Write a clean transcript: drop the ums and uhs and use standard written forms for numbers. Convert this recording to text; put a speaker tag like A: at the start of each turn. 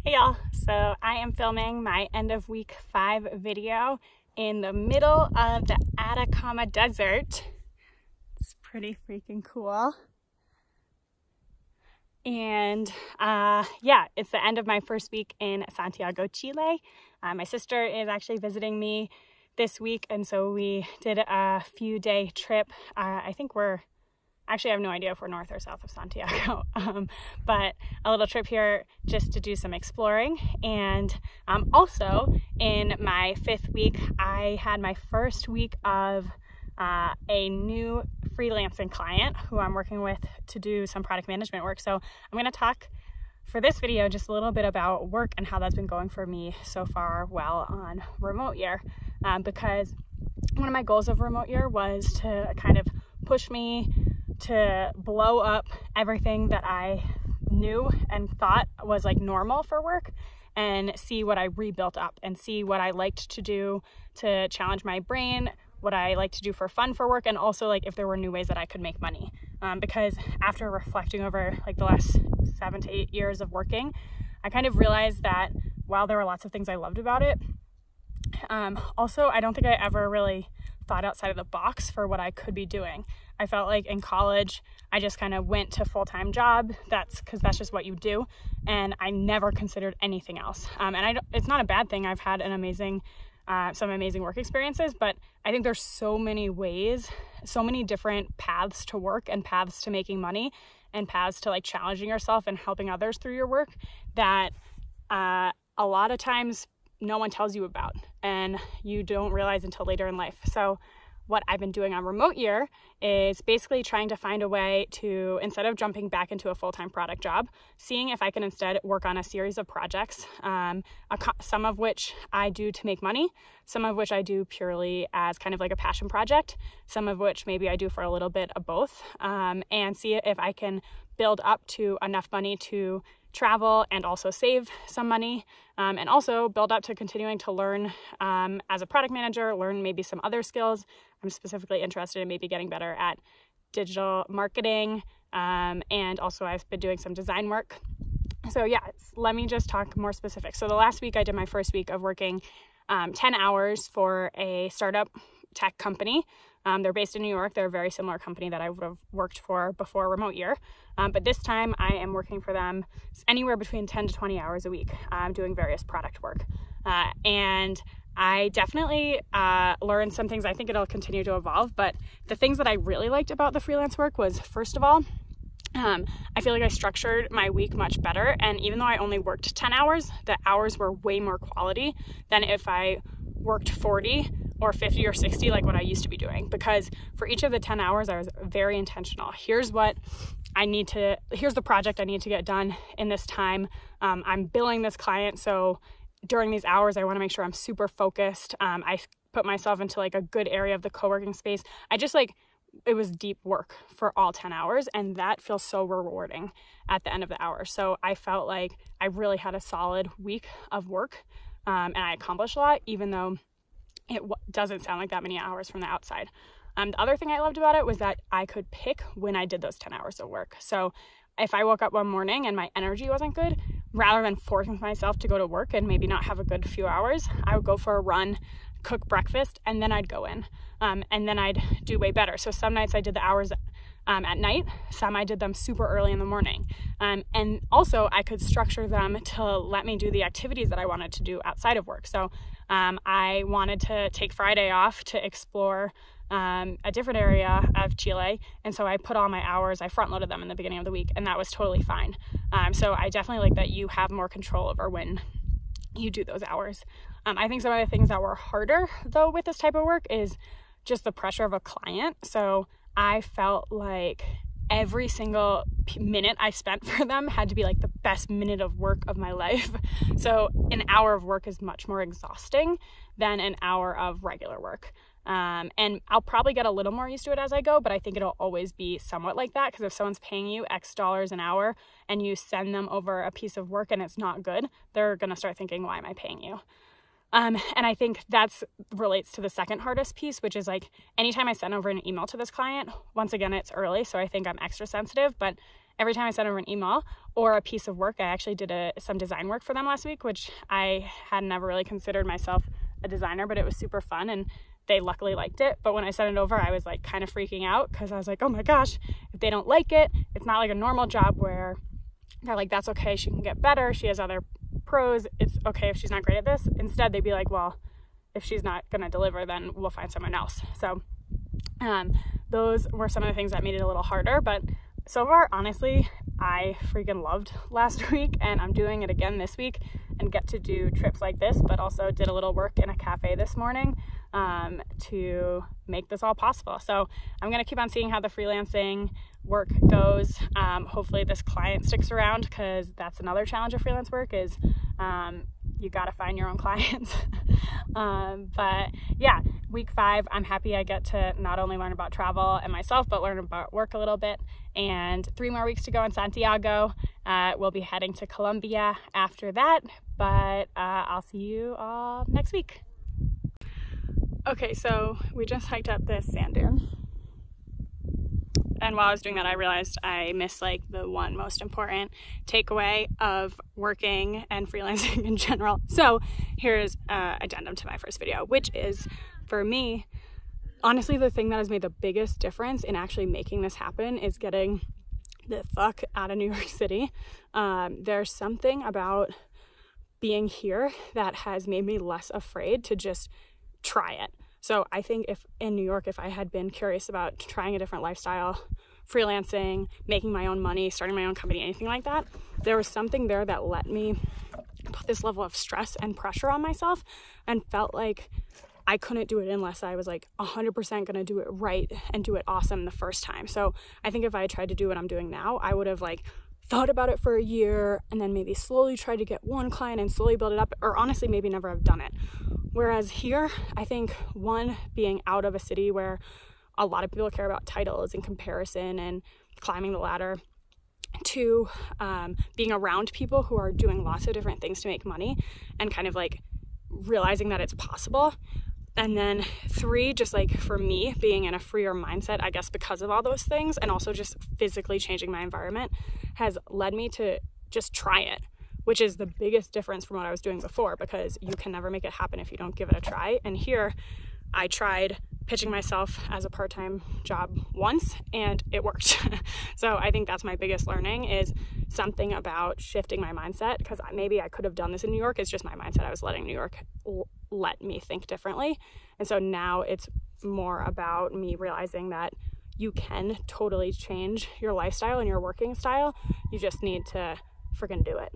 A: Hey y'all, so I am filming my end of week 5 video in the middle of the Atacama desert. It's pretty freaking cool. And yeah, it's the end of my first week in Santiago, Chile. My sister is actually visiting me this week, and so we did a few-day trip. I think actually, I have no idea if we're north or south of Santiago, but a little trip here just to do some exploring. And also, in my 5th week, I had my first week of a new freelancing client who I'm working with to do some product management work. So I'm going to talk for this video just a little bit about work and how that's been going for me so far while on remote year, because one of my goals of remote year was to kind of push me to blow up everything that I knew and thought was like normal for work and see what I rebuilt up and see what I liked to do to challenge my brain, what I like to do for fun for work, and also like if there were new ways that I could make money. Because after reflecting over like the last 7 to 8 years of working, I kind of realized that while there were lots of things I loved about it, also I don't think I ever really thought outside of the box for what I could be doing. I felt like in college, I just kind of went to full-time job. That's just what you do. And I never considered anything else. And it's not a bad thing. I've had some amazing work experiences, but I think there's so many ways, so many different paths to work and paths to making money and paths to like challenging yourself and helping others through your work that a lot of times no one tells you about and you don't realize until later in life. So what I've been doing on remote year is basically trying to find a way to, instead of jumping back into a full-time product job, seeing if I can instead work on a series of projects, some of which I do to make money, some of which I do purely as kind of like a passion project, some of which maybe I do for a little bit of both, and see if I can build up to enough money to travel and also save some money, and also build up to continuing to learn as a product manager, learn maybe some other skills. I'm specifically interested in maybe getting better at digital marketing, and also I've been doing some design work. So yeah, let me just talk more specific. So the last week I did my first week of working 10 hours for a startup tech company. They're based in New York. They're a very similar company that I would have worked for before remote year. But this time I am working for them anywhere between 10 to 20 hours a week, doing various product work. And I definitely learned some things. I think it'll continue to evolve, but the things that I really liked about the freelance work was, first of all, I feel like I structured my week much better. And even though I only worked 10 hours, the hours were way more quality than if I worked 40 or 50 or 60 like what I used to be doing. Because for each of the 10 hours, I was very intentional. Here's the project I need to get done in this time. I'm billing this client, so during these hours, I want to make sure I'm super focused. I put myself into like a good area of the co-working space. It was deep work for all 10 hours, and that feels so rewarding at the end of the hour. So I felt like I really had a solid week of work, and I accomplished a lot, even though it doesn't sound like that many hours from the outside. The other thing I loved about it was that I could pick when I did those 10 hours of work. So if I woke up one morning and my energy wasn't good, rather than forcing myself to go to work and maybe not have a good few hours, I would go for a run, cook breakfast, and then I'd go in. And then I'd do way better. So some nights I did the hours at night, some I did them super early in the morning. And also I could structure them to let me do the activities that I wanted to do outside of work. So I wanted to take Friday off to explore a different area of Chile, and so I put all my hours, I front loaded them in the beginning of the week, and that was totally fine. So I definitely like that you have more control over when you do those hours. I think some of the things that were harder though with this type of work is just the pressure of a client. So I felt like every single minute I spent for them had to be like the best minute of work of my life. So an hour of work is much more exhausting than an hour of regular work. And I'll probably get a little more used to it as I go, but I think it'll always be somewhat like that, because if someone's paying you X dollars an hour and you send them over a piece of work and it's not good, they're going to start thinking, why am I paying you? And I think that's relates to the second hardest piece, which is like anytime I send over an email to this client, once again, it's early, so I think I'm extra sensitive, but every time I send over an email or a piece of work, I actually did some design work for them last week, which I had never really considered myself a designer, but it was super fun and they luckily liked it. But when I sent it over, I was like kind of freaking out because I was like, oh my gosh, if they don't like it, it's not like a normal job where they're like, that's okay, she can get better, she has other pros, it's okay if she's not great at this. Instead, they'd be like, well, if she's not gonna deliver, then we'll find someone else. So those were some of the things that made it a little harder, but so far, honestly, I freaking loved last week, and I'm doing it again this week and get to do trips like this, but also did a little work in a cafe this morning to make this all possible. So I'm gonna keep on seeing how the freelancing work goes. Hopefully this client sticks around, because that's another challenge of freelance work is you gotta find your own clients. But yeah, week 5, I'm happy I get to not only learn about travel and myself, but learn about work a little bit. And 3 more weeks to go in Santiago. We'll be heading to Colombia after that, but I'll see you all next week. Okay, so we just hiked up this sand dune. And while I was doing that, I realized I missed like the one most important takeaway of working and freelancing in general. So here's an addendum to my first video, which is, for me, honestly, the thing that has made the biggest difference in actually making this happen is getting the fuck out of New York City. There's something about being here that has made me less afraid to just try it. So I think if in New York, if I had been curious about trying a different lifestyle, freelancing, making my own money, starting my own company, anything like that, there was something there that let me put this level of stress and pressure on myself and felt like I couldn't do it unless I was like 100% gonna do it right and do it awesome the first time. So I think if I had tried to do what I'm doing now, I would have like thought about it for a year and then maybe slowly try to get one client and slowly build it up, or honestly maybe never have done it. Whereas here, I think, one, being out of a city where a lot of people care about titles and comparison and climbing the ladder. 2, being around people who are doing lots of different things to make money and kind of like realizing that it's possible. And then 3, just like for me, being in a freer mindset, I guess because of all those things, and also just physically changing my environment has led me to just try it, which is the biggest difference from what I was doing before, because you can never make it happen if you don't give it a try. And here I tried pitching myself as a part-time job once and it worked. So I think that's my biggest learning, is something about shifting my mindset, because maybe I could have done this in New York. It's just my mindset. I was letting New York let me think differently. And so now it's more about me realizing that you can totally change your lifestyle and your working style. You just need to freaking do it.